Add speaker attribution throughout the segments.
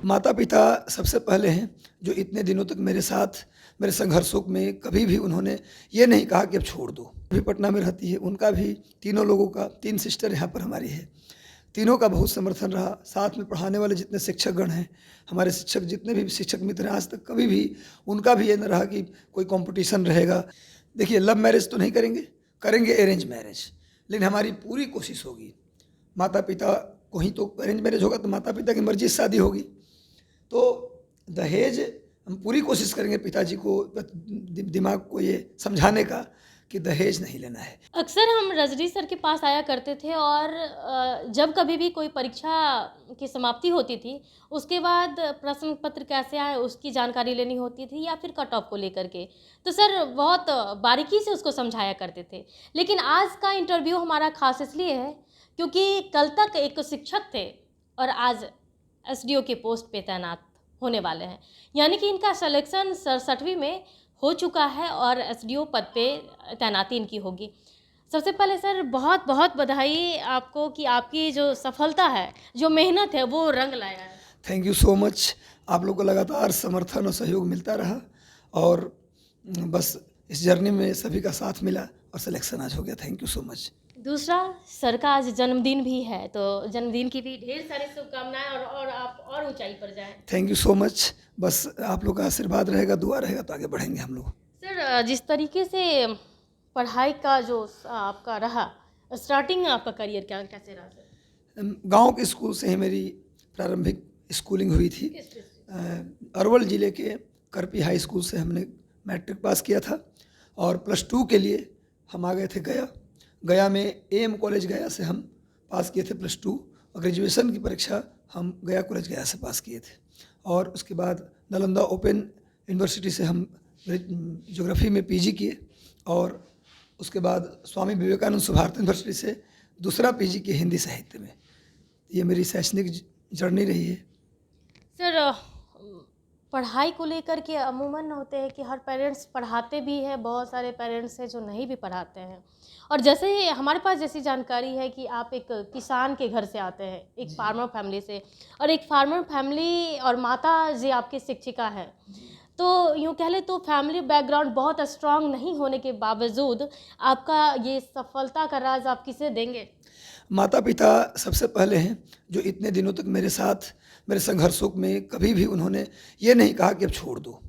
Speaker 1: माता पिता सबसे पहले हैं जो इतने दिनों तक मेरे साथ मेरे संघर्षों में कभी भी उन्होंने ये नहीं कहा कि अब छोड़ दो। अभी पटना में रहती है, उनका भी तीनों लोगों का 3 सिस्टर यहाँ पर हमारी है, तीनों का बहुत समर्थन रहा। साथ में पढ़ाने वाले जितने शिक्षकगण हैं, हमारे शिक्षक जितने भी शिक्षक मित्र हैं, आज तक कभी भी उनका भी ये न रहा कि कोई कॉम्पिटिशन रहेगा। देखिए, लव मैरिज तो नहीं करेंगे, करेंगे अरेंज मैरिज, लेकिन हमारी पूरी कोशिश होगी। माता पिता को ही तो अरेंज मैरिज होगा तो माता पिता की मर्जी से शादी होगी, तो दहेज हम पूरी कोशिश करेंगे पिताजी को दिमाग को ये समझाने का कि दहेज नहीं लेना है।
Speaker 2: अक्सर हम रजनी सर के पास आया करते थे और जब कभी भी कोई परीक्षा की समाप्ति होती थी, उसके बाद प्रश्न पत्र कैसे आए उसकी जानकारी लेनी होती थी या फिर कट ऑफ को लेकर के, तो सर बहुत बारीकी से उसको समझाया करते थे। लेकिन आज का इंटरव्यू हमारा खास इसलिए है क्योंकि कल तक एक शिक्षक थे और आज एसडीओ के पोस्ट पे तैनात होने वाले हैं, यानी कि इनका सिलेक्शन 67वीं में हो चुका है और एसडीओ पद पे तैनाती इनकी होगी। सबसे पहले सर बहुत बहुत बधाई आपको कि आपकी जो सफलता है, जो मेहनत है वो रंग लाया है।
Speaker 1: Thank you so much. आप लोग को लगातार समर्थन और सहयोग मिलता रहा और बस इस जर्नी में सभी का साथ मिला और सिलेक्शन आज हो गया। Thank you so much.
Speaker 2: दूसरा, सर का आज जन्मदिन भी है, तो जन्मदिन की भी ढेर सारी शुभकामनाएं और आप और ऊंचाई पर जाएं।
Speaker 1: Thank you so much. बस आप लोग का आशीर्वाद रहेगा, दुआ रहेगा तो आगे बढ़ेंगे हम लोग।
Speaker 2: सर, जिस तरीके से पढ़ाई का जो आपका रहा, स्टार्टिंग आपका करियर कैसे रहा सर?
Speaker 1: गांव के स्कूल से ही मेरी प्रारंभिक स्कूलिंग हुई थी। अरवल ज़िले के करपी हाई स्कूल से हमने मैट्रिक पास किया था और +2 के लिए हम आ गए थे गया में एएम कॉलेज गया से हम पास किए थे +2 और ग्रेजुएशन की परीक्षा हम गया कॉलेज गया से पास किए थे। और उसके बाद नालंदा ओपन यूनिवर्सिटी से हम ज्योग्राफी में पीजी किए और उसके बाद स्वामी विवेकानंद सुभारत यूनिवर्सिटी से दूसरा पीजी किए हिंदी साहित्य में। ये मेरी शैक्षणिक जर्नी रही है।
Speaker 2: सर, पढ़ाई को लेकर के अमूमन होते हैं कि हर पेरेंट्स पढ़ाते भी हैं, बहुत सारे पेरेंट्स हैं जो नहीं भी पढ़ाते हैं। और जैसे ही हमारे पास जैसी जानकारी है कि आप एक किसान के घर से आते हैं, एक फार्मर फैमिली से, और एक फार्मर फैमिली और माता जी आपकी शिक्षिका हैं, तो यूँ कह लें तो फैमिली बैकग्राउंड बहुत स्ट्रांग नहीं होने के बावजूद आपका ये सफलता का राज आप किसे देंगे?
Speaker 1: माता पिता सबसे पहले हैं जो इतने दिनों तक मेरे साथ मेरे संघर्षों में कभी भी उन्होंने ये नहीं कहा कि अब छोड़ दो।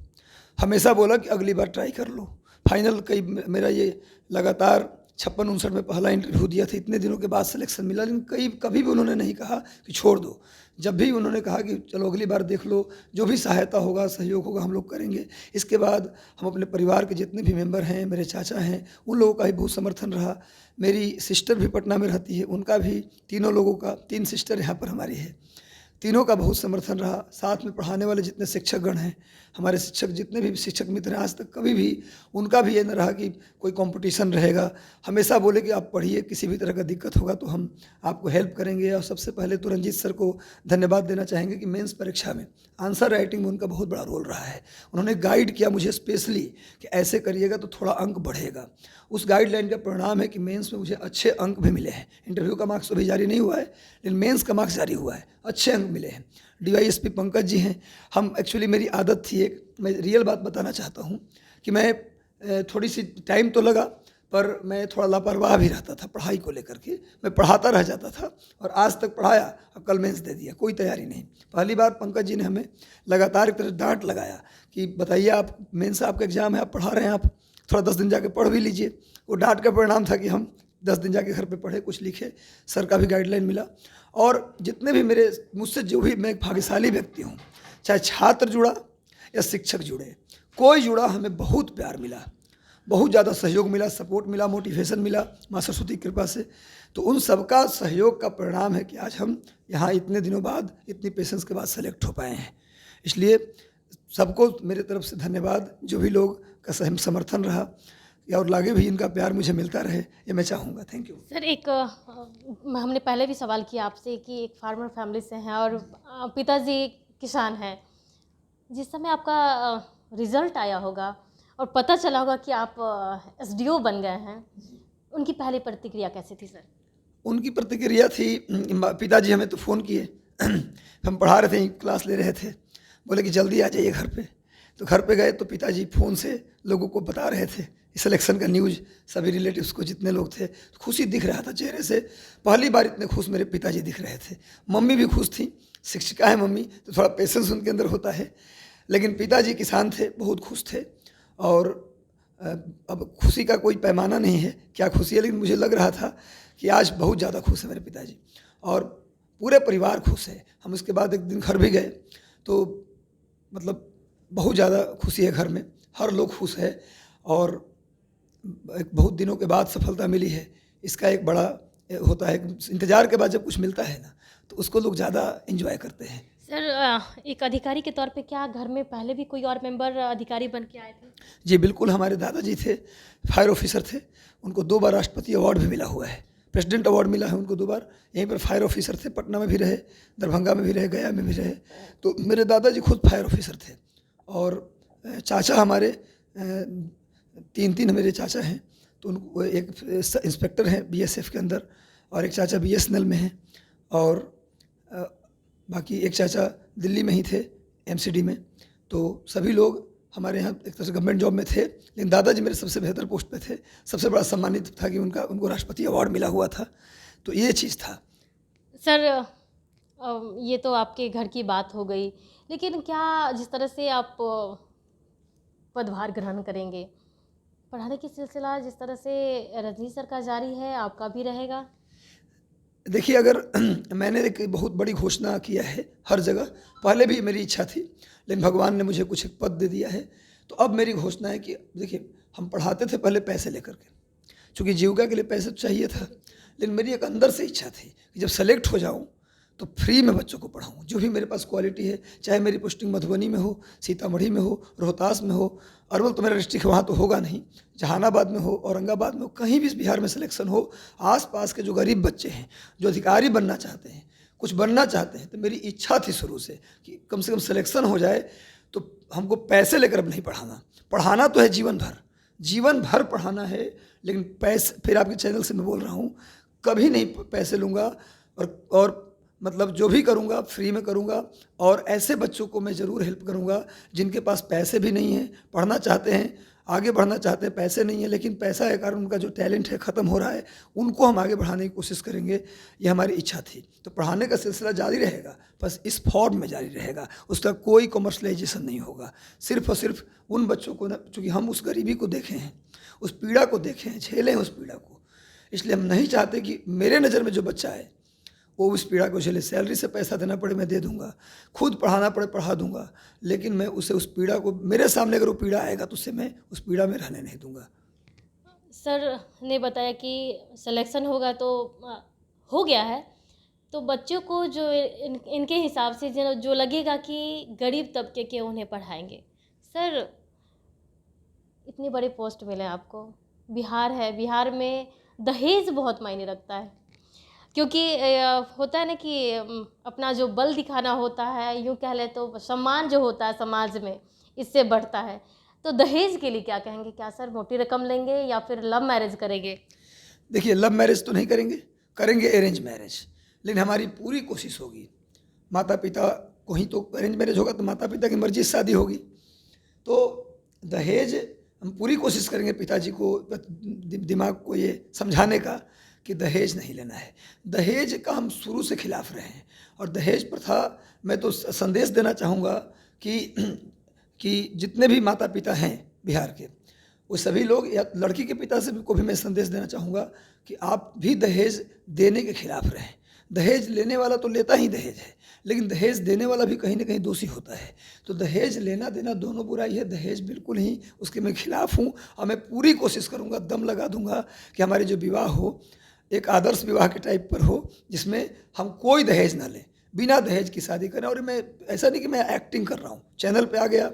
Speaker 1: हमेशा बोला कि अगली बार ट्राई कर लो। फाइनल मेरा ये लगातार 56-59 में पहला इंटरव्यू दिया था, इतने दिनों के बाद सिलेक्शन मिला, लेकिन कभी भी उन्होंने नहीं कहा कि छोड़ दो। जब भी उन्होंने कहा कि चलो अगली बार देख लो, जो भी सहायता होगा सहयोग होगा हम लोग करेंगे। इसके बाद हम अपने परिवार के जितने भी मेंबर हैं, मेरे चाचा हैं, उन लोगों का भी बहुत समर्थन रहा। मेरी सिस्टर भी पटना में रहती है, उनका भी तीनों लोगों का 3 सिस्टर यहाँ पर हमारी है, तीनों का बहुत समर्थन रहा। साथ में पढ़ाने वाले जितने शिक्षकगण हैं, हमारे शिक्षक जितने भी शिक्षक मित्र हैं, आज तक कभी भी उनका भी ये न रहा कि कोई कंपटीशन रहेगा। हमेशा बोले कि आप पढ़िए, किसी भी तरह का दिक्कत होगा तो हम आपको हेल्प करेंगे। और सबसे पहले तो रंजीत सर को धन्यवाद देना चाहेंगे कि मेंस परीक्षा में आंसर राइटिंग में उनका बहुत बड़ा रोल रहा है। उन्होंने गाइड किया मुझे स्पेशली कि ऐसे करिएगा तो थोड़ा अंक बढ़ेगा। उस गाइडलाइन का परिणाम है कि मेंस में मुझे अच्छे अंक भी मिले हैं। इंटरव्यू का मार्क्स अभी जारी नहीं हुआ है, लेकिन मेंस का मार्क्स जारी हुआ है, अच्छे अंक मिले हैं। डीवाईएसपी पंकज जी हैं। हम एक्चुअली मेरी आदत थी एक, मैं रियल बात बताना चाहता हूँ कि मैं थोड़ी सी टाइम तो लगा पर मैं थोड़ा लापरवाह भी रहता था पढ़ाई को लेकर के। मैं पढ़ाता रह जाता था और आज तक पढ़ाया और कल मेंस दे दिया, कोई तैयारी नहीं। पहली बार पंकज जी ने हमें लगातार एक तरह डांट लगाया कि बताइए आप मेंस आपका एग्ज़ाम है, आप पढ़ा रहे हैं, आप थोड़ा 10 दिन जाके पढ़ भी लीजिए। वो डांट का परिणाम था कि हम 10 दिन जाके घर पे पढ़े, कुछ लिखे, सर का भी गाइडलाइन मिला। और जितने भी मेरे मुझसे जो भी, मैं एक भाग्यशाली व्यक्ति हूँ, चाहे छात्र जुड़ा या शिक्षक जुड़े, कोई जुड़ा, हमें बहुत प्यार मिला, बहुत ज़्यादा सहयोग मिला, सपोर्ट मिला, मोटिवेशन मिला माँ सरस्वती की कृपा से। तो उन सबका सहयोग का परिणाम है कि आज हम यहाँ इतने दिनों बाद, इतनी पेशेंस के बाद सेलेक्ट हो पाए हैं। इसलिए सबको मेरे तरफ से धन्यवाद, जो भी लोग का समर्थन रहा और आगे भी इनका प्यार मुझे मिलता रहे, ये मैं चाहूँगा। थैंक यू
Speaker 2: सर, एक हमने पहले भी सवाल किया आपसे कि एक फार्मर फैमिली से हैं और पिताजी किसान हैं। जिस समय आपका रिज़ल्ट आया होगा और पता चला होगा कि आप एसडीओ बन गए हैं, उनकी पहली प्रतिक्रिया कैसी थी सर?
Speaker 1: उनकी प्रतिक्रिया थी, पिताजी हमें तो फ़ोन किए हम पढ़ा रहे थे, क्लास ले रहे थे, बोले कि जल्दी आ जाइए घर पे। तो घर पे गए तो पिताजी फ़ोन से लोगों को बता रहे थे सिलेक्शन का न्यूज़, सभी रिलेटिव्स को जितने लोग थे। खुशी दिख रहा था चेहरे से, पहली बार इतने खुश मेरे पिताजी दिख रहे थे। मम्मी भी खुश थी, शिक्षिका है मम्मी, तो थोड़ा पेशेंस उनके अंदर होता है। लेकिन पिताजी किसान थे, बहुत खुश थे। और अब खुशी का कोई पैमाना नहीं है क्या खुशी है, लेकिन मुझे लग रहा था कि आज बहुत ज़्यादा खुश है मेरे पिताजी और पूरे परिवार खुश है। हम उसके बाद एक दिन घर भी गए तो मतलब बहुत ज़्यादा खुशी है घर में, हर लोग खुश है और एक बहुत दिनों के बाद सफलता मिली है। इसका एक बड़ा होता है, इंतज़ार के बाद जब कुछ मिलता है ना तो उसको लोग ज़्यादा एंजॉय करते हैं।
Speaker 2: सर एक अधिकारी के तौर पे क्या घर में पहले भी कोई और मेंबर अधिकारी बन के आए थे?
Speaker 1: जी बिल्कुल, हमारे दादाजी थे, फायर ऑफिसर थे, उनको 2 बार राष्ट्रपति अवार्ड भी मिला हुआ है, प्रेसिडेंट अवार्ड मिला है उनको 2 बार। यहीं पर फायर ऑफिसर थे, पटना में भी रहे, दरभंगा में भी रहे, गया में भी रहे। तो मेरे दादाजी खुद फायर ऑफिसर थे। और चाचा हमारे 3 मेरे चाचा हैं, तो उनको एक इंस्पेक्टर हैं बीएसएफ के अंदर और एक चाचा बीएसएनएल में हैं और बाकी एक चाचा दिल्ली में ही थे एमसीडी में। तो सभी लोग हमारे यहाँ एक तरह से गवर्नमेंट जॉब में थे, लेकिन दादाजी मेरे सबसे बेहतर पोस्ट पे थे। सबसे बड़ा सम्मानित था कि उनको राष्ट्रपति अवार्ड मिला हुआ था, तो ये चीज़ था।
Speaker 2: सर ये तो आपके घर की बात हो गई, लेकिन क्या जिस तरह से आप पदभार ग्रहण करेंगे, पढ़ाने की सिलसिला जिस तरह से रजनी सर का जारी है, आपका भी रहेगा?
Speaker 1: देखिए, अगर मैंने एक बहुत बड़ी घोषणा किया है हर जगह, पहले भी मेरी इच्छा थी, लेकिन भगवान ने मुझे कुछ एक पद दे दिया है। तो अब मेरी घोषणा है कि देखिए, हम पढ़ाते थे पहले पैसे लेकर के, चूँकि जीविका के लिए पैसे तो चाहिए था, लेकिन मेरी एक अंदर से इच्छा थी कि जब सेलेक्ट हो जाऊँ तो फ्री में बच्चों को पढ़ाऊँ। जो भी मेरे पास क्वालिटी है, चाहे मेरी पोस्टिंग मधुबनी में हो, सीतामढ़ी में हो, रोहतास में हो, अरवल तो मेरा डिस्ट्रिक्ट वहाँ तो होगा नहीं, जहानाबाद में हो, औरंगाबाद में हो, कहीं भी बिहार में सिलेक्शन हो, आसपास के जो गरीब बच्चे हैं, जो अधिकारी बनना चाहते हैं, कुछ बनना चाहते हैं, तो मेरी इच्छा थी शुरू से कि कम से कम सिलेक्शन हो जाए। तो हमको पैसे लेकर अब नहीं पढ़ाना, पढ़ाना तो है जीवन भर पढ़ाना है, लेकिन पैसे, फिर आपके चैनल से मैं बोल रहा हूँ, कभी नहीं पैसे लूँगा और मतलब जो भी करूँगा फ्री में करूँगा। और ऐसे बच्चों को मैं ज़रूर हेल्प करूँगा जिनके पास पैसे भी नहीं हैं, पढ़ना चाहते हैं, आगे बढ़ना चाहते हैं, पैसे नहीं है, लेकिन पैसा के कारण उनका जो टैलेंट है ख़त्म हो रहा है, उनको हम आगे बढ़ाने की कोशिश करेंगे। ये हमारी इच्छा थी। तो पढ़ाने का सिलसिला जारी रहेगा, बस इस फॉर्म में जारी रहेगा, उसका कोई कमर्शलाइजेशन नहीं होगा। सिर्फ और सिर्फ उन बच्चों को, चूँकि हम उस गरीबी को देखे हैं, उस पीड़ा को देखे हैं, झेले हैं उस पीड़ा को, इसलिए हम नहीं चाहते कि मेरे नज़र में जो बच्चा है वो उस पीड़ा को झेले। सैलरी से पैसा देना पड़े मैं दे दूंगा, खुद पढ़ाना पड़े पढ़ा दूंगा, लेकिन मैं उसे उस पीड़ा को, मेरे सामने अगर वो पीड़ा आएगा तो उसे मैं उस पीड़ा में रहने नहीं दूंगा।
Speaker 2: सर ने बताया कि सिलेक्शन होगा तो हो गया है, तो बच्चों को जो इनके हिसाब से जो लगेगा कि गरीब तबके के उन्हें पढ़ाएंगे। सर इतनी बड़ी पोस्ट मिले आपको, बिहार है, बिहार में दहेज बहुत मायने रखता है, क्योंकि होता है ना कि अपना जो बल दिखाना होता है, यूँ कह ले तो सम्मान जो होता है समाज में, इससे बढ़ता है। तो दहेज के लिए क्या कहेंगे? क्या सर मोटी रकम लेंगे या फिर लव मैरिज करेंगे?
Speaker 1: देखिए, लव मैरिज तो नहीं करेंगे, करेंगे अरेंज मैरिज, लेकिन हमारी पूरी कोशिश होगी, माता पिता को ही तो अरेंज मैरिज होगा तो माता पिता की मर्जी से शादी होगी। तो दहेज हम पूरी कोशिश करेंगे पिताजी को, दिमाग को ये समझाने का कि दहेज नहीं लेना है। दहेज का हम शुरू से खिलाफ रहे हैं और दहेज प्रथा, मैं तो संदेश देना चाहूँगा कि जितने भी माता पिता हैं बिहार के, वो सभी लोग, या लड़की के पिता से को भी मैं संदेश देना चाहूँगा कि आप भी दहेज देने के खिलाफ रहें। दहेज लेने वाला तो लेता ही दहेज है, लेकिन दहेज देने वाला भी कहीं ना कहीं दोषी होता है। तो दहेज लेना देना दोनों बुराई है, दहेज बिल्कुल ही उसके मैं खिलाफ हूँ और मैं पूरी कोशिश करूँगा, दम लगा दूँगा कि हमारे जो विवाह हो एक आदर्श विवाह के टाइप पर हो, जिसमें हम कोई दहेज ना लें, बिना दहेज की शादी करें। और मैं ऐसा नहीं कि मैं एक्टिंग कर रहा हूँ, चैनल पे आ गया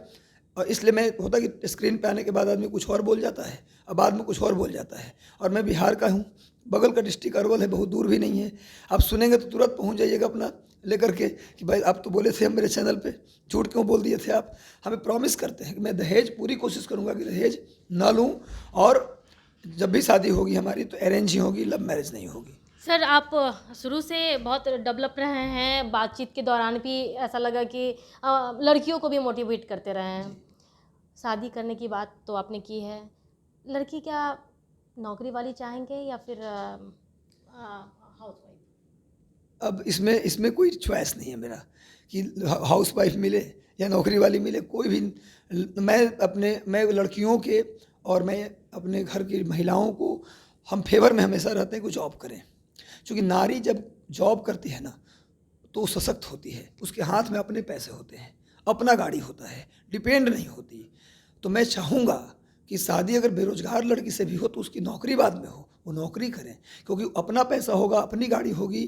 Speaker 1: और इसलिए मैं, होता कि स्क्रीन पे आने के बाद आदमी कुछ और बोल जाता है और बाद में कुछ और बोल जाता है। और मैं बिहार का हूँ, बगल का डिस्ट्रिक्ट अरवल है, बहुत दूर भी नहीं है। आप सुनेंगे तो तुरंत पहुँच जाइएगा अपना लेकर के कि भाई आप तो बोले थे हम मेरे चैनल पे, झूठ क्यों बोल दिए थे आप। हमें प्रॉमिस करते हैं कि मैं दहेज पूरी कोशिश करूँगा कि दहेज ना लूँ, और जब भी शादी होगी हमारी तो अरेंज ही होगी, लव मैरिज नहीं होगी।
Speaker 2: सर आप शुरू से बहुत डेवलप रहे हैं, बातचीत के दौरान भी ऐसा लगा कि लड़कियों को भी मोटिवेट करते रहे हैं। शादी करने की बात तो आपने की है, लड़की क्या नौकरी वाली चाहेंगे या फिर हाउसवाइफ?
Speaker 1: अब इसमें इसमें कोई चॉइस नहीं है मेरा कि हाउस वाइफ मिले या नौकरी वाली मिले, कोई भी। मैं लड़कियों के और मैं अपने घर की महिलाओं को हम फेवर में हमेशा रहते हैं कि जॉब करें, क्योंकि नारी जब जॉब करती है ना तो वो सशक्त होती है, उसके हाथ में अपने पैसे होते हैं, अपना गाड़ी होता है, डिपेंड नहीं होती। तो मैं चाहूँगा कि शादी अगर बेरोजगार लड़की से भी हो तो उसकी नौकरी बाद में हो, वो नौकरी करें, क्योंकि अपना पैसा होगा, अपनी गाड़ी होगी,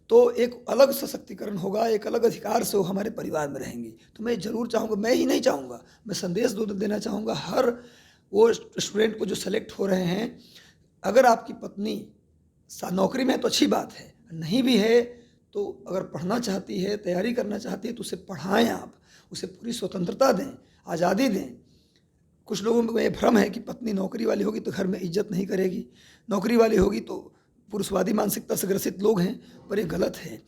Speaker 1: तो एक अलग सशक्तिकरण होगा, एक अलग अधिकार से वो हमारे परिवार में रहेंगी। तो मैं ज़रूर चाहूँगा, मैं ही नहीं चाहूँगा, मैं संदेश देना चाहूँगा हर वो स्टूडेंट को जो सेलेक्ट हो रहे हैं, अगर आपकी पत्नी नौकरी में है तो अच्छी बात है, नहीं भी है तो अगर पढ़ना चाहती है, तैयारी करना चाहती है तो उसे पढ़ाएं, आप उसे पूरी स्वतंत्रता दें, आज़ादी दें। कुछ लोगों में ये भ्रम है कि पत्नी नौकरी वाली होगी तो घर में इज्जत नहीं करेगी, नौकरी वाली होगी तो पुरुषवादी मानसिकता से ग्रसित लोग हैं, पर ये गलत है।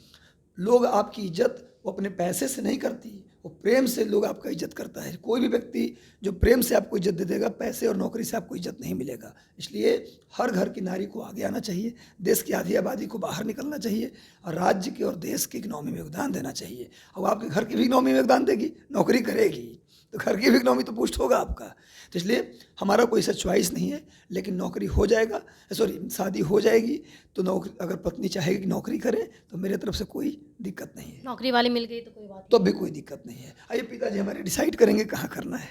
Speaker 1: लोग आपकी इज्जत वो अपने पैसे से नहीं करती, वो प्रेम से लोग आपका इज्जत करता है। कोई भी व्यक्ति जो प्रेम से आपको इज्जत दे देगा, पैसे और नौकरी से आपको इज्जत नहीं मिलेगा। इसलिए हर घर की नारी को आगे आना चाहिए, देश की आधी आबादी को बाहर निकलना चाहिए और राज्य की और देश की इकनॉमी में योगदान देना चाहिए। अब आपके घर की भी इकनॉमी में योगदान देगी, नौकरी करेगी तो घर की भी इकनॉमी तो बूस्ट होगा आपका। तो इसलिए हमारा कोई ऐसा चॉइस नहीं है, लेकिन नौकरी हो जाएगा, शादी हो जाएगी तो नौकरी, अगर पत्नी चाहेगी कि नौकरी करे तो मेरे तरफ से कोई दिक्कत नहीं है,
Speaker 2: नौकरी वाली मिल गई तो कोई बात
Speaker 1: तो भी कोई दिक्कत नहीं है। आइए पिताजी हमारे डिसाइड करेंगे कहाँ करना है।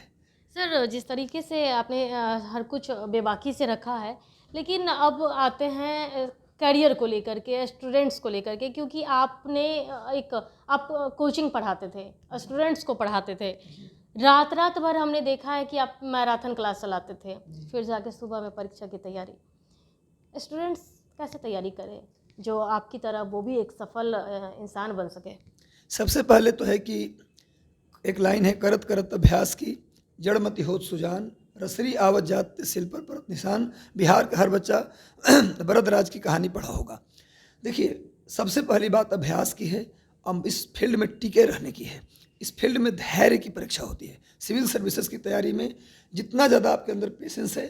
Speaker 2: सर जिस तरीके से आपने हर कुछ बेबाकी से रखा है, लेकिन अब आते हैं करियर को लेकर के, स्टूडेंट्स को लेकर के, क्योंकि आपने आप कोचिंग पढ़ाते थे, स्टूडेंट्स को पढ़ाते थे, रात रात भर हमने देखा है कि आप मैराथन क्लास चलाते थे, फिर जाके सुबह में परीक्षा की तैयारी। स्टूडेंट्स कैसे तैयारी करें जो आपकी तरह वो भी एक सफल इंसान बन सके?
Speaker 1: सबसे पहले तो है कि एक लाइन है, करत करत अभ्यास की जड़मति होत सुजान, रसरी आवत जात सिल पर परत निशान। बिहार का हर बच्चा बरदराज की कहानी पढ़ा होगा। देखिए, सबसे पहली बात अभ्यास की है, अब इस फील्ड में टिके रहने की है। इस फील्ड में धैर्य की परीक्षा होती है। सिविल सर्विसेज की तैयारी में जितना ज़्यादा आपके अंदर पेशेंस है,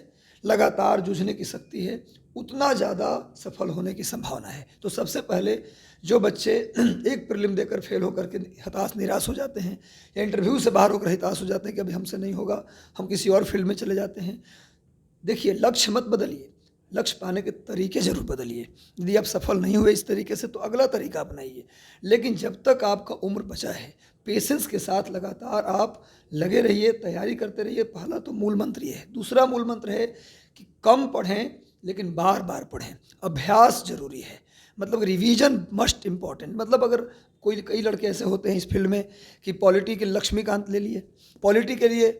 Speaker 1: लगातार जूझने की शक्ति है, उतना ज़्यादा सफल होने की संभावना है। तो सबसे पहले जो बच्चे एक प्रीलिम देकर फेल होकर के हताश निराश हो जाते हैं या इंटरव्यू से बाहर होकर हताश हो जाते हैं कि अभी हमसे नहीं होगा, हम किसी और फील्ड में चले जाते हैं, देखिए लक्ष्य मत बदलिए, लक्ष्य पाने के तरीके ज़रूर बदलिए। यदि आप सफल नहीं हुए इस तरीके से तो अगला तरीका अपनाइए, लेकिन जब तक आपका उम्र बचा है, पेशेंस के साथ लगातार आप लगे रहिए, तैयारी करते रहिए। पहला तो मूल मंत्र ये है। दूसरा मूल मंत्र है कि कम पढ़ें लेकिन बार बार पढ़ें, अभ्यास जरूरी है, मतलब रिवीजन मस्ट इम्पॉर्टेंट। मतलब अगर कई लड़के ऐसे होते हैं इस फील्ड में कि पॉलिटी के लक्ष्मीकांत ले लिए, पॉलिटी के लिए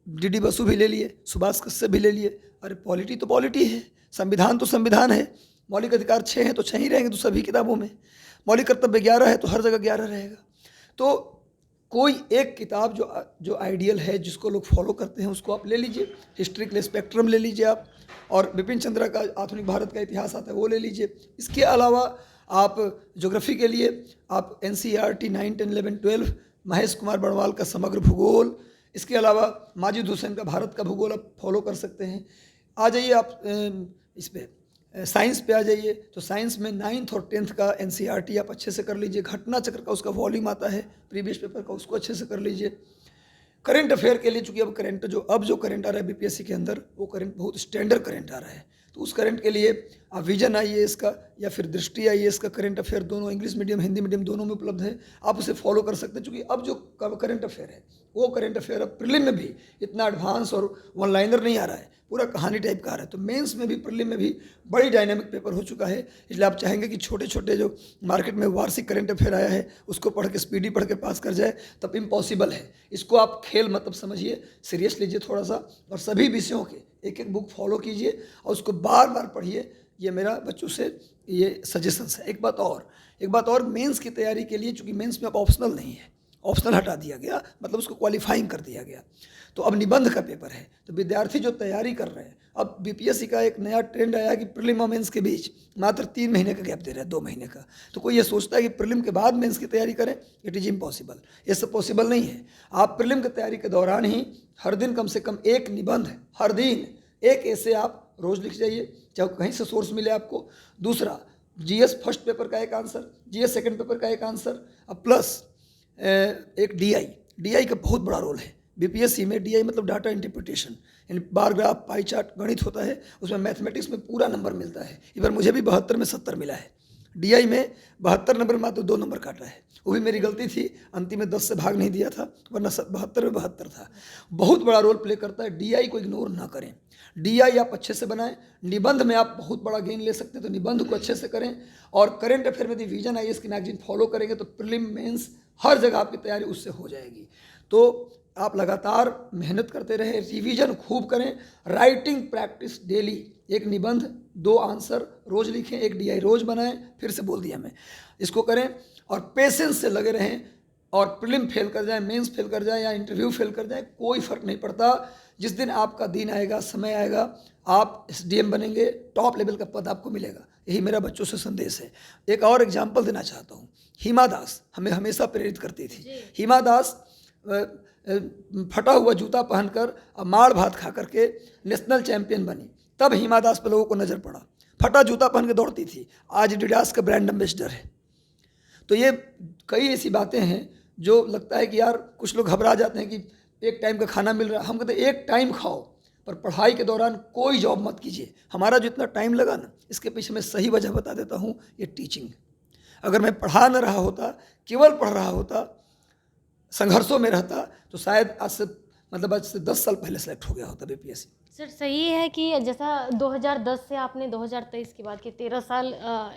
Speaker 1: डी बसु भी ले लिए, सुभाष कश्यप भी ले लिए। अरे पॉलिटी तो पॉलिटी है, संविधान तो संविधान है, मौलिक अधिकार 6 हैं तो 6 ही रहेंगे तो सभी किताबों में, मौलिक कर्तव्य 11 है तो हर जगह 11 रहेगा। तो कोई एक किताब जो आइडियल है, जिसको लोग फॉलो करते हैं, उसको आप ले लीजिए। हिस्ट्री के लिए स्पेक्ट्रम ले लीजिए आप, और बिपिन चंद्रा का आधुनिक भारत का इतिहास आता है वो ले लीजिए। इसके अलावा आप ज्योग्राफी के लिए आप NCERT 9, 10, 11, 12, महेश कुमार बड़वाल का समग्र भूगोल, इसके अलावा माजिद हुसैन का भारत का भूगोल आप फॉलो कर सकते हैं। आ जाइए आप इस पे साइंस पे आ जाइए, तो साइंस में 9th और 10th का NCERT आप अच्छे से कर लीजिए। घटना चक्र का उसका वॉल्यूम आता है प्रीवियस पेपर का, उसको अच्छे से कर लीजिए। करंट अफेयर के लिए, चूँकि अब जो करंट आ रहा है BPSC के अंदर, वो करंट बहुत स्टैंडर्ड करंट आ रहा है, तो उस करंट के लिए आप विजन IAS का या फिर दृष्टि IAS का करंट अफेयर, दोनों इंग्लिश मीडियम हिंदी मीडियम दोनों में उपलब्ध है, आप उसे फॉलो कर सकते हैं। चूँकि अब जो करंट अफेयर है वो करंट अफेयर अब प्रीलिम में भी इतना एडवांस और वन लाइनर नहीं आ रहा है, पूरा कहानी टाइप का आ रहा है। तो मेंस में भी, प्रीलिम में भी बड़ी डायनामिक पेपर हो चुका है। इसलिए आप चाहेंगे कि छोटे छोटे जो मार्केट में वार्षिक करंट अफेयर आया है उसको पढ़ के स्पीडी पढ़ के पास कर जाए, तब इम्पॉसिबल है। इसको आप खेल मतलब समझिए, सीरियस लीजिए थोड़ा सा, और सभी विषयों के एक एक बुक फॉलो कीजिए और उसको बार बार पढ़िए। ये मेरा बच्चों से ये सजेशंस है। एक बात और, मेंस की तैयारी के लिए, चूँकि मेंस में अब ऑप्शनल नहीं है, ऑप्शनल हटा दिया गया, मतलब उसको क्वालिफाइंग कर दिया गया। तो अब निबंध का पेपर है, तो विद्यार्थी जो तैयारी कर रहे हैं, अब बीपीएससी का एक नया ट्रेंड आया कि प्रीलिम और मेंस के बीच मात्र 3 महीने का गैप दे रहे हैं, 2 महीने का। तो कोई ये सोचता है कि प्रीलिम के बाद मेंस की तैयारी करें, इट इज़ इम्पॉसिबल। ये सब पॉसिबल नहीं है। आप प्रीलिम की तैयारी के दौरान ही हर दिन कम से कम एक निबंध, हर दिन एक ऐसे आप रोज़ लिख जाइए, चाहे कहीं से सोर्स मिले आपको। दूसरा, जीएस फर्स्ट पेपर का एक आंसर, जीएस सेकंड पेपर का एक आंसर, अब प्लस एक डीआई का बहुत बड़ा रोल है बीपीएससी में। डीआई मतलब डाटा इंटरप्रिटेशन, यानी बार ग्राफ, पाई चार्ट, गणित होता है, उसमें मैथमेटिक्स में पूरा नंबर मिलता है। इस बार मुझे भी 72 में 70 मिला है। डीआई में 72 नंबर में मात्र 2 नंबर काटा है, वो भी मेरी गलती थी, अंतिम में 10 से भाग नहीं दिया था, वरना 72 में 72 था। बहुत बड़ा रोल प्ले करता है, डीआई को इग्नोर ना करें। डीआई आप अच्छे से बनाएं, निबंध में आप बहुत बड़ा गेन ले सकते हैं, तो निबंध को अच्छे से करें। और करेंट अफेयर में यदि विजन आईएएस की मैगजीन फॉलो करेंगे तो प्रीलिम मेंस हर जगह आपकी तैयारी उससे हो जाएगी। तो आप लगातार मेहनत करते रहें, रिवीजन खूब करें, राइटिंग प्रैक्टिस डेली, एक निबंध 2 आंसर रोज लिखें, एक डीआई रोज बनाएं, फिर से बोल दिया मैं, इसको करें और पेशेंस से लगे रहें। और प्रीलिम फेल कर जाए, मेंस फेल कर जाए या इंटरव्यू फेल कर जाए, कोई फ़र्क नहीं पड़ता। जिस दिन आपका दिन आएगा, समय आएगा, आप एसडीएम बनेंगे, टॉप लेवल का पद आपको मिलेगा। यही मेरा बच्चों से संदेश है। एक और एग्जाम्पल देना चाहता हूँ। हिमा दास हमें हमेशा प्रेरित करती थी। हिमा दास फटा हुआ जूता पहनकर माड़ भात खा करके नेशनल चैंपियन बनी, तब हिमा दास पर लोगों को नज़र पड़ा। फटा जूता पहन के दौड़ती थी, आज एडिडास का ब्रांड एम्बेसडर है। तो ये कई ऐसी बातें हैं जो लगता है कि यार कुछ लोग घबरा जाते हैं कि एक टाइम का खाना मिल रहा है। हम कहते हैं एक टाइम खाओ, पर पढ़ाई के दौरान कोई जॉब मत कीजिए। हमारा जो इतना टाइम लगा ना, इसके पीछे मैं सही वजह बता देता हूँ, ये टीचिंग। अगर मैं पढ़ा न रहा होता, केवल पढ़ रहा होता, संघर्षों में रहता, तो शायद आज से 10 साल पहले सेलेक्ट हो गया होता बीपीएससी।
Speaker 2: सर सही है कि जैसा 2010 से आपने 2023 की बात की, 13 साल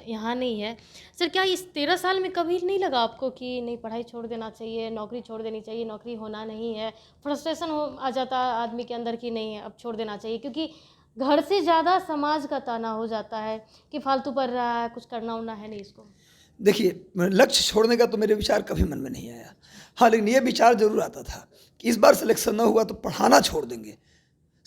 Speaker 2: यहाँ नहीं है। सर क्या इस 13 साल में कभी नहीं लगा आपको कि नहीं पढ़ाई छोड़ देना चाहिए, नौकरी छोड़ देनी चाहिए, नौकरी होना नहीं है, फ्रस्ट्रेशन आ जाता आदमी के अंदर कि नहीं अब छोड़ देना चाहिए, क्योंकि घर से ज़्यादा समाज का ताना हो जाता है कि फालतू पढ़ रहा है, कुछ करना उना है नहीं इसको?
Speaker 1: देखिए, लक्ष्य छोड़ने का तो मेरे विचार कभी मन में नहीं आया। हाँ, लेकिन ये विचार जरूर आता था कि इस बार सिलेक्शन न हुआ तो पढ़ाना छोड़ देंगे।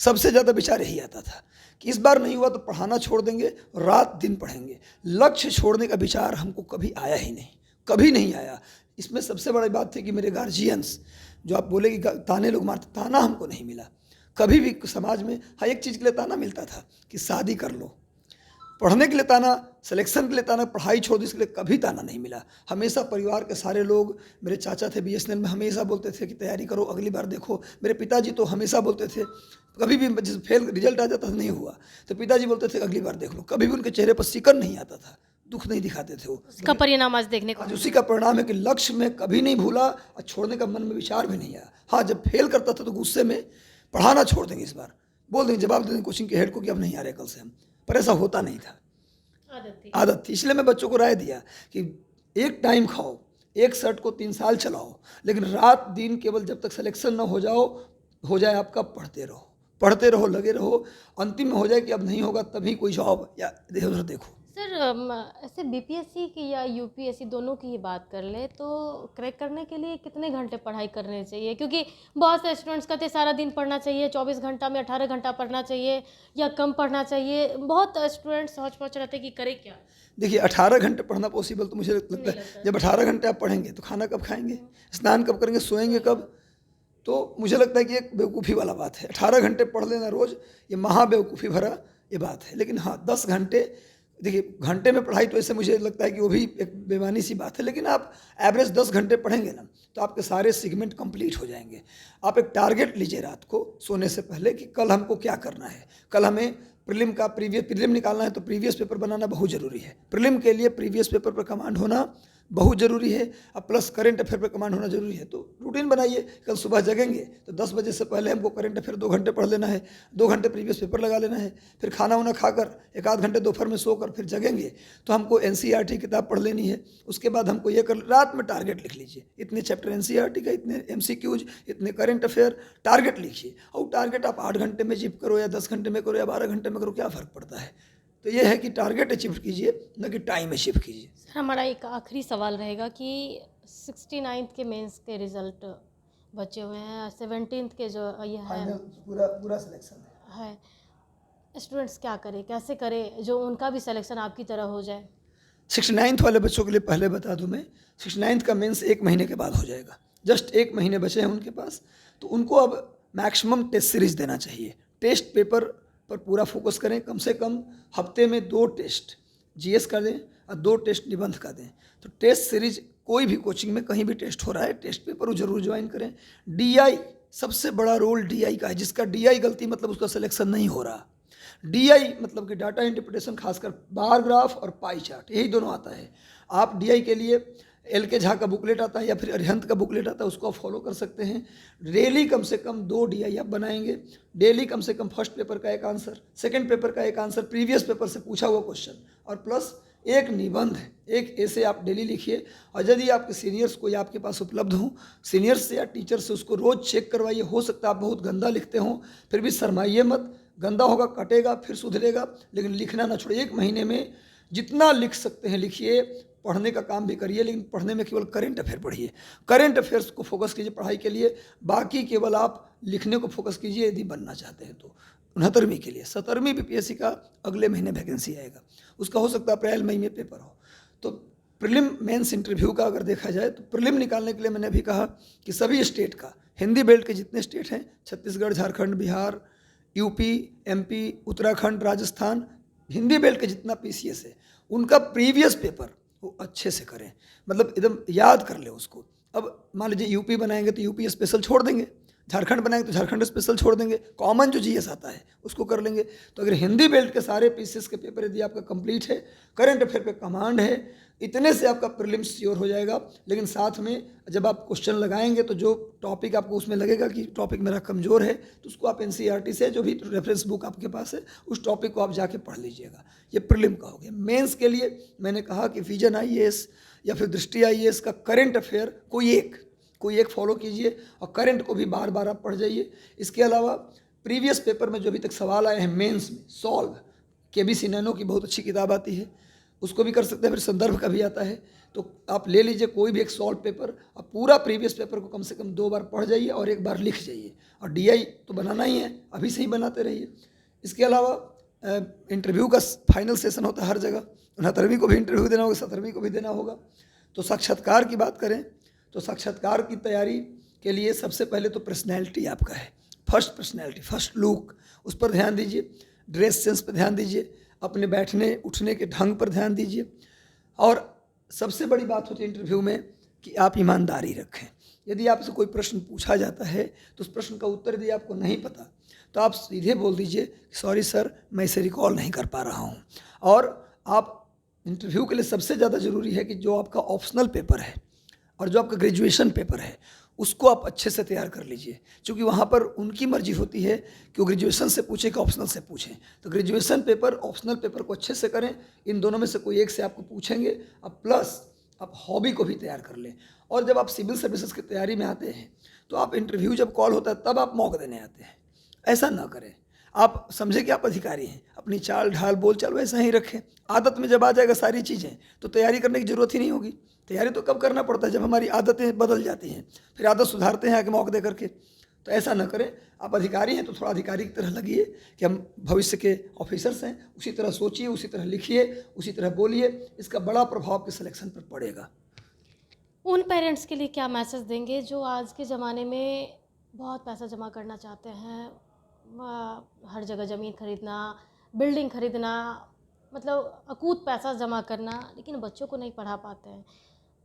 Speaker 1: सबसे ज़्यादा विचार यही आता था कि इस बार नहीं हुआ तो पढ़ाना छोड़ देंगे, रात दिन पढ़ेंगे। लक्ष्य छोड़ने का विचार हमको कभी आया ही नहीं, कभी नहीं आया। इसमें सबसे बड़ी बात थी कि मेरे गार्जियंस, जो आप बोले कि ताने लोग मारते, ताना हमको नहीं मिला कभी भी समाज में। हाँ, एक चीज़ के लिए ताना मिलता था कि शादी कर लो, पढ़ने के लिए ताना, सिलेक्शन के लिए ताना, पढ़ाई छोड़ दी इसके लिए कभी ताना नहीं मिला। हमेशा परिवार के सारे लोग, मेरे चाचा थे बीएसएनएल में, हमेशा बोलते थे कि तैयारी करो, अगली बार देखो। मेरे पिताजी तो हमेशा बोलते थे, कभी भी जैसे फेल रिजल्ट आ जाता था, नहीं हुआ तो पिताजी बोलते थे अगली बार देख लो। कभी भी उनके चेहरे पर सिकन नहीं आता था, दुख नहीं दिखाते थे वो।
Speaker 2: उसका परिणाम आज देखने को
Speaker 1: आज उसी का परिणाम है कि लक्ष्य में कभी नहीं भूला और छोड़ने का मन में विचार भी नहीं आया। हाँ, जब फेल करता था तो गुस्से में पढ़ाना छोड़ देंगे, इस बार बोल देंगे, जवाब दे देंगे कोचिंग के हेड को कि अब नहीं आ रहे कल से हम, पर ऐसा होता नहीं था, आदत थी। इसलिए मैं बच्चों को राय दिया कि एक टाइम खाओ, एक शर्ट को 3 साल चलाओ, लेकिन रात दिन केवल जब तक सिलेक्शन ना हो जाए आपका, पढ़ते रहो, लगे रहो। अंतिम में हो जाए कि अब नहीं होगा तभी कोई जॉब या इधर उधर देखो।
Speaker 2: सर ऐसे बीपीएससी की या यूपीएससी दोनों की ही बात कर ले तो क्रैक करने के लिए कितने घंटे पढ़ाई करने चाहिए? क्योंकि बहुत से स्टूडेंट्स कहते हैं सारा दिन पढ़ना चाहिए, 24 घंटा में 18 घंटा पढ़ना चाहिए या कम पढ़ना चाहिए। बहुत स्टूडेंट्स हौच-पौच रहते हैं कि करें क्या?
Speaker 1: देखिए, 18 घंटे पढ़ना पॉसिबल तो मुझे लगता है, जब 18 घंटे आप पढ़ेंगे तो खाना कब खाएंगे, स्नान कब करेंगे, सोएंगे कब? तो मुझे लगता है कि एक बेवकूफ़ी वाला बात है। 18 घंटे पढ़ लेना रोज़, ये महा बेवकूफ़ी भरा ये बात है। लेकिन हाँ, 10 घंटे, देखिए घंटे में पढ़ाई तो ऐसे मुझे लगता है कि वो भी एक बेमानी सी बात है, लेकिन आप एवरेज 10 घंटे पढ़ेंगे ना तो आपके सारे सेगमेंट कंप्लीट हो जाएंगे। आप एक टारगेट लीजिए रात को सोने से पहले कि कल हमको क्या करना है। कल हमें प्रीलिम निकालना है तो प्रीवियस पेपर बनाना बहुत ज़रूरी है। प्रीलिम के लिए प्रीवियस पेपर पर कमांड होना बहुत ज़रूरी है, अब प्लस करंट अफेयर पर कमांड होना ज़रूरी है। तो रूटीन बनाइए, कल सुबह जगेंगे तो 10 बजे से पहले हमको करंट अफेयर 2 घंटे पढ़ लेना है, 2 घंटे प्रीवियस पेपर लगा लेना है, फिर खाना वाना खाकर 1 आध घंटे दोपहर में सोकर फिर जगेंगे तो हमको एनसीईआरटी किताब पढ़ लेनी है। उसके बाद हमको ये कर, रात में टारगेट लिख लीजिए, इतने चैप्टर एनसीईआरटी का, इतने एमसीक्यूज, इतने करंट अफेयर, टारगेट लिखिए। और टारगेट आप 8 घंटे में अचीव करो या 10 घंटे में करो या 12 घंटे में करो, क्या फ़र्क पड़ता है। तो ये है कि टारगेट अचीव कीजिए, न कि टाइम अचीव कीजिए।
Speaker 2: सर हमारा एक आखिरी सवाल रहेगा कि 69th के मेंस के रिजल्ट बचे हुए हैं, 17th के जो ये है
Speaker 1: फाइनल पूरा पूरा सिलेक्शन है।
Speaker 2: स्टूडेंट्स क्या करें, कैसे करें जो उनका भी सिलेक्शन आपकी तरह हो जाए?
Speaker 1: 69th वाले बच्चों के लिए पहले बता दूं मैं, 69th का मेंस 1 महीने के बाद हो जाएगा। जस्ट 1 महीने बचे हैं उनके पास, तो उनको अब मैक्सिमम टेस्ट सीरीज देना चाहिए। टेस्ट पेपर पर पूरा फोकस करें, कम से कम हफ्ते में 2 टेस्ट जीएस का दें और 2 टेस्ट निबंध का दें। तो टेस्ट सीरीज कोई भी कोचिंग में कहीं भी टेस्ट हो रहा है, टेस्ट पेपर वो जरूर ज्वाइन करें। डीआई, सबसे बड़ा रोल डीआई का है। जिसका डीआई गलती मतलब उसका सिलेक्शन नहीं हो रहा। डीआई मतलब कि डाटा इंटरप्रिटेशन, खासकर बार ग्राफ और पाई चार्ट, यही दोनों आता है। आप डीआई के लिए एल के झा का बुकलेट आता है या फिर अरिहंत का बुकलेट आता है, उसको आप फॉलो कर सकते हैं। डेली कम से कम 2 डीआई आप बनाएंगे। डेली कम से कम फर्स्ट पेपर का एक आंसर, सेकंड पेपर का एक आंसर, प्रीवियस पेपर से पूछा हुआ क्वेश्चन, और प्लस एक निबंध है, एक ऐसे आप डेली लिखिए। और यदि आपके सीनियर्स कोई आपके पास उपलब्ध हों, सीनियर्स से या टीचर से उसको रोज़ चेक करवाइए। हो सकता है आप बहुत गंदा लिखते हों, फिर भी शर्माइए मत। गंदा होगा, कटेगा, फिर सुधरेगा, लेकिन लिखना ना छोड़िए। 1 महीने में जितना लिख सकते हैं लिखिए। पढ़ने का काम भी करिए, लेकिन पढ़ने में केवल करंट अफेयर पढ़िए। करंट अफेयर्स को फोकस कीजिए पढ़ाई के लिए, बाकी केवल आप लिखने को फोकस कीजिए यदि बनना चाहते हैं तो। 69वीं के लिए 17वीं बीपीएससी का अगले महीने वैकेंसी आएगा, उसका हो सकता है अप्रैल मई में पेपर हो। तो प्रीलिम मेंस इंटरव्यू का अगर देखा जाए तो प्रीलिम निकालने के लिए मैंने अभी कहा कि सभी स्टेट का, हिंदी बेल्ट के जितने स्टेट हैं, Chhattisgarh, Jharkhand, Bihar, UP, MP, Uttarakhand, Rajasthan, Hindi belt के जितना पीसीएस है, उनका प्रीवियस पेपर वो अच्छे से करें, मतलब एकदम याद कर ले उसको। अब मान लीजिए यूपी बनाएंगे तो यूपी स्पेशल छोड़ देंगे, झारखंड बनाएंगे तो झारखंड स्पेशल छोड़ देंगे, कॉमन जो जीएस आता है उसको कर लेंगे। तो अगर हिंदी बेल्ट के सारे पीसेस के पेपर यदि आपका कंप्लीट है, करंट अफेयर पे कमांड है, इतने से आपका प्रीलिम्स श्योर हो जाएगा। लेकिन साथ में जब आप क्वेश्चन लगाएंगे तो जो टॉपिक आपको उसमें लगेगा कि टॉपिक मेरा कमज़ोर है, तो उसको आप एनसीईआरटी से, जो भी रेफरेंस बुक आपके पास है, उस टॉपिक को आप जाके पढ़ लीजिएगा। ये प्रीलिम का हो गया। मेंस के लिए मैंने कहा कि विजन आईएएस या फिर दृष्टि आईएएस का करंट अफेयर कोई एक फॉलो कीजिए और करंट को भी बार बार आप पढ़ जाइए। इसके अलावा प्रीवियस पेपर में जो अभी तक सवाल आए हैं मेंस में, सॉल्व, केबीसी नैनो की बहुत अच्छी किताब आती है, उसको भी कर सकते हैं। फिर संदर्भ का भी आता है, तो आप ले लीजिए कोई भी एक सॉल्व पेपर, आप पूरा प्रीवियस पेपर को कम से कम 2 बार पढ़ जाइए और 1 बार लिख जाइए। और डीआई तो बनाना ही है, अभी से ही बनाते रहिए। इसके अलावा इंटरव्यू का फाइनल सेशन होता है हर जगह, 69वीं को भी इंटरव्यू देना होगा, 17वीं को भी देना होगा। तो साक्षात्कार की बात करें तो साक्षात्कार की तैयारी के लिए सबसे पहले तो पर्सनैलिटी आपका है, फर्स्ट पर्सनैलिटी, फर्स्ट लुक, उस पर ध्यान दीजिए। ड्रेस सेंस पर ध्यान दीजिए, अपने बैठने उठने के ढंग पर ध्यान दीजिए। और सबसे बड़ी बात होती है इंटरव्यू में कि आप ईमानदारी रखें। यदि आपसे कोई प्रश्न पूछा जाता है तो उस प्रश्न का उत्तर यदि आपको नहीं पता तो आप सीधे बोल दीजिए, सॉरी सर, मैं इसे रिकॉल नहीं कर पा रहा हूँ। और आप इंटरव्यू के लिए सबसे ज़्यादा ज़रूरी है कि जो आपका ऑप्शनल पेपर है और जो आपका ग्रेजुएशन पेपर है उसको आप अच्छे से तैयार कर लीजिए, क्योंकि वहाँ पर उनकी मर्जी होती है कि वो ग्रेजुएशन से पूछे कि ऑप्शनल से पूछें। तो ग्रेजुएशन पेपर, ऑप्शनल पेपर को अच्छे से करें। इन दोनों में से कोई एक से आपको पूछेंगे। अब प्लस आप हॉबी को भी तैयार कर लें। और जब आप सिविल सर्विसेज की तैयारी में आते हैं तो आप इंटरव्यू जब कॉल होता है तब आप मौक देने आते हैं, ऐसा ना करें। आप समझे कि आप अधिकारी हैं, अपनी चाल ढाल बोल चाल वैसा ही रखें। आदत में जब आ जाएगा सारी चीज़ें तो तैयारी करने की ज़रूरत ही नहीं होगी। तैयारी तो कब करना पड़ता है, जब हमारी आदतें बदल जाती हैं, फिर आदत सुधारते हैं आके मौका दे करके। तो ऐसा ना करें। आप अधिकारी हैं तो थोड़ा अधिकारी की तरह लगिए कि हम भविष्य के ऑफिसर्स हैं, उसी तरह सोचिए, उसी तरह लिखिए, उसी तरह बोलिए। इसका बड़ा प्रभाव आपके सिलेक्शन पर पड़ेगा।
Speaker 2: उन पेरेंट्स के लिए क्या मैसेज देंगे जो आज के ज़माने में बहुत पैसा जमा करना चाहते हैं, हर जगह ज़मीन खरीदना, बिल्डिंग खरीदना, मतलब अकूत पैसा जमा करना, लेकिन बच्चों को नहीं पढ़ा पाते हैं।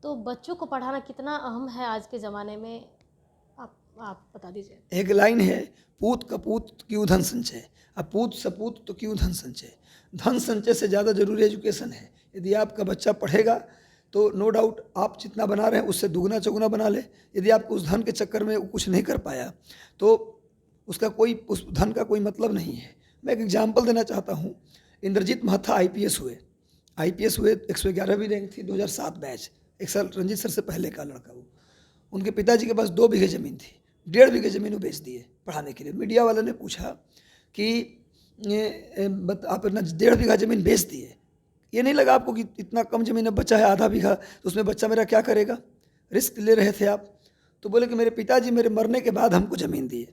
Speaker 2: तो बच्चों को पढ़ाना कितना अहम है आज के ज़माने में, आप बता दीजिए।
Speaker 1: एक लाइन है, पूत कपूत क्यों धन संचय, अब पूत सपूत तो क्यों धन संचय। धन संचय से ज़्यादा जरूरी एजुकेशन है। यदि आपका बच्चा पढ़ेगा तो नो डाउट आप जितना बना रहे हैं उससे दुगना चौगुना बना ले। यदि आपको उस धन के चक्कर में कुछ नहीं कर पाया तो उस धन का कोई मतलब नहीं है। मैं एक एग्जाम्पल देना चाहता हूँ। इंद्रजीत महथा आईपीएस हुए 111वीं रैंक थी, 2007 बैच, एक साल रणजीत सर से पहले का लड़का। वो उनके पिताजी के पास 2 बीघे ज़मीन थी, 1.5 बीघे ज़मीन वो बेच दिए पढ़ाने के लिए। मीडिया वाले ने पूछा कि आप अपना 1.5 बीघा ज़मीन बेच दिए, ये नहीं लगा आपको कि इतना कम ज़मीन अब बचा है, आधा बीघा, तो उसमें बच्चा मेरा क्या करेगा। रिस्क ले रहे थे आप? तो बोले कि मेरे पिताजी मेरे मरने के बाद हमको ज़मीन दिए,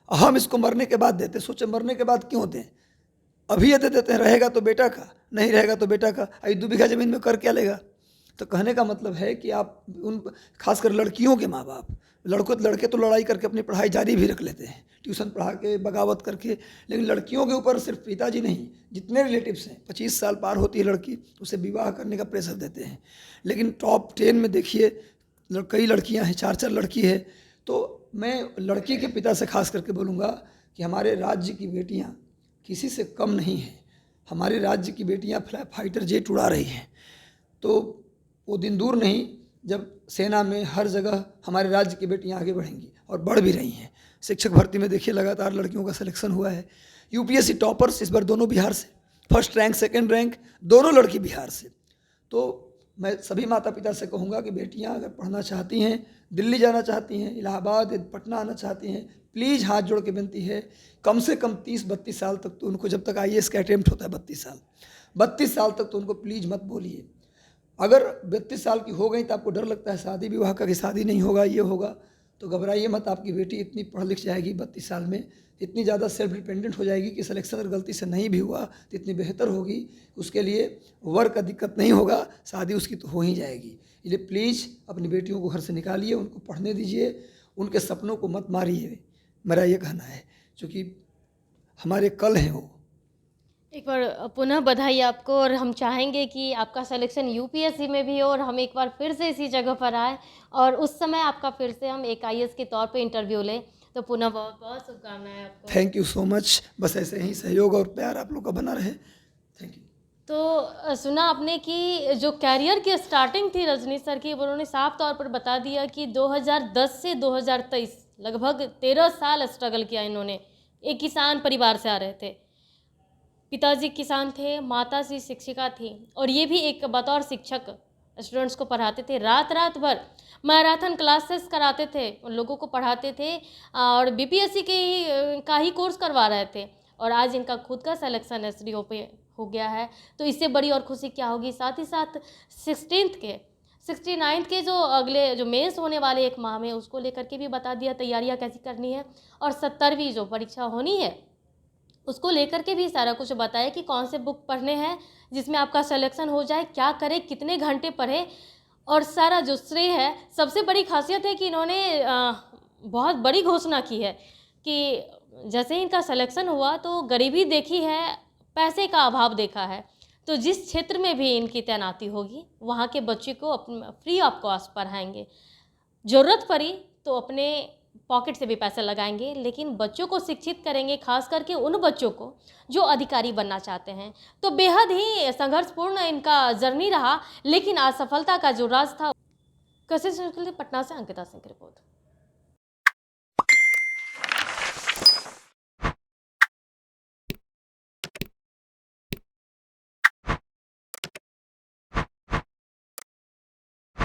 Speaker 1: हम इसको मरने के बाद देते। सोचे मरने के बाद क्यों दें, अभी ये दे देते हैं, रहेगा तो बेटा का, नहीं रहेगा तो बेटा का, अभी 2 बीघा ज़मीन में कर क्या लेगा। तो कहने का मतलब है कि आप उन, खासकर लड़कियों के माँ बाप, लड़के तो लड़ाई करके अपनी पढ़ाई जारी भी रख लेते हैं, ट्यूशन पढ़ा के, बगावत करके, लेकिन लड़कियों के ऊपर सिर्फ पिताजी नहीं, जितने रिलेटिव्स हैं, 25 साल पार होती है लड़की, उसे विवाह करने का प्रेशर देते हैं। लेकिन टॉप 10 में देखिए कई लड़कियां हैं, 4 लड़की है। तो मैं लड़की के पिता से खास करके बोलूँगा कि हमारे राज्य की बेटियाँ किसी से कम नहीं हैं। हमारे राज्य की बेटियाँ फाइटर जेट उड़ा रही हैं। तो वो दिन दूर नहीं जब सेना में हर जगह हमारे राज्य की बेटियां आगे बढ़ेंगी, और बढ़ भी रही हैं। शिक्षक भर्ती में देखिए लगातार लड़कियों का सिलेक्शन हुआ है। यूपीएससी टॉपर्स इस बार दोनों बिहार से, फर्स्ट रैंक सेकंड रैंक दोनों लड़की बिहार से। तो मैं सभी माता पिता से कहूँगा कि बेटियां अगर पढ़ना चाहती हैं, दिल्ली जाना चाहती हैं, इलाहाबाद पटना आना चाहती हैं, प्लीज़ हाथ जोड़ के विनती है, कम से कम 30-32 साल तक तो उनको, जब तक आईएएस का अटेम्प्ट होता है 32 साल तक तो उनको प्लीज़ मत बोलिए। अगर 32 साल की हो गई तो आपको डर लगता है शादी विवाह का कि शादी नहीं होगा, ये होगा, तो घबराइए मत। आपकी बेटी इतनी पढ़ लिख जाएगी 32 साल में, इतनी ज़्यादा सेल्फ डिपेंडेंट हो जाएगी कि सिलेक्शन अगर गलती से नहीं भी हुआ तो इतनी बेहतर होगी, उसके लिए वर्क का दिक्कत नहीं होगा, शादी उसकी तो हो ही जाएगी। इसलिए प्लीज़ अपनी बेटियों को घर से निकालिए, उनको पढ़ने दीजिए, उनके सपनों को मत मारिए, मेरा ये कहना है, क्योंकि हमारे कल हैं वो।
Speaker 2: एक बार पुनः बधाई आपको, और हम चाहेंगे कि आपका सिलेक्शन यूपीएससी में भी हो और हम एक बार फिर से इसी जगह पर आए और उस समय आपका फिर से हम एक आईएएस के तौर पे इंटरव्यू लें। तो पुनः बहुत बहुत शुभकामनाएं आपको।
Speaker 1: Thank you so much. बस ऐसे ही सहयोग और प्यार आप लोग का बना रहे। Thank you.
Speaker 2: तो सुना आपने कि जो कैरियर की स्टार्टिंग थी रजनीश सर की, उन्होंने साफ तौर पर बता दिया कि 2010 से 2023 लगभग 13 साल स्ट्रगल किया इन्होंने। एक किसान परिवार से आ रहे थे, पिताजी किसान थे, माताजी शिक्षिका थी, और ये भी एक बतौर शिक्षक स्टूडेंट्स को पढ़ाते थे। रात रात भर मैराथन क्लासेस कराते थे, उन लोगों को पढ़ाते थे और बीपीएससी का ही कोर्स करवा रहे थे। और आज इनका खुद का सिलेक्शन एसडीओ पे हो गया है, तो इससे बड़ी और खुशी क्या होगी। साथ ही साथ 69th के जो अगले जो मेंस होने वाले एक माह में, उसको लेकर के भी बता दिया तैयारियां कैसी करनी है, और 70वीं जो परीक्षा होनी है उसको लेकर के भी सारा कुछ बताया कि कौन से बुक पढ़ने हैं जिसमें आपका सिलेक्शन हो जाए, क्या करें, कितने घंटे पढ़े, और सारा जो श्रेय है। सबसे बड़ी खासियत है कि इन्होंने बहुत बड़ी घोषणा की है कि जैसे ही इनका सिलेक्शन हुआ तो गरीबी देखी है, पैसे का अभाव देखा है, तो जिस क्षेत्र में भी इनकी तैनाती होगी वहाँ के बच्चे को फ्री ऑफ कॉस्ट पढ़ाएंगे। ज़रूरत पड़ी तो अपने पॉकेट से भी पैसा लगाएंगे, लेकिन बच्चों को शिक्षित करेंगे, खास करके उन बच्चों को जो अधिकारी बनना चाहते हैं। तो बेहद ही संघर्षपूर्ण इनका जर्नी रहा, लेकिन आज सफलता का जो राज था। कैसे पटना से अंकिता सिंह की रिपोर्ट।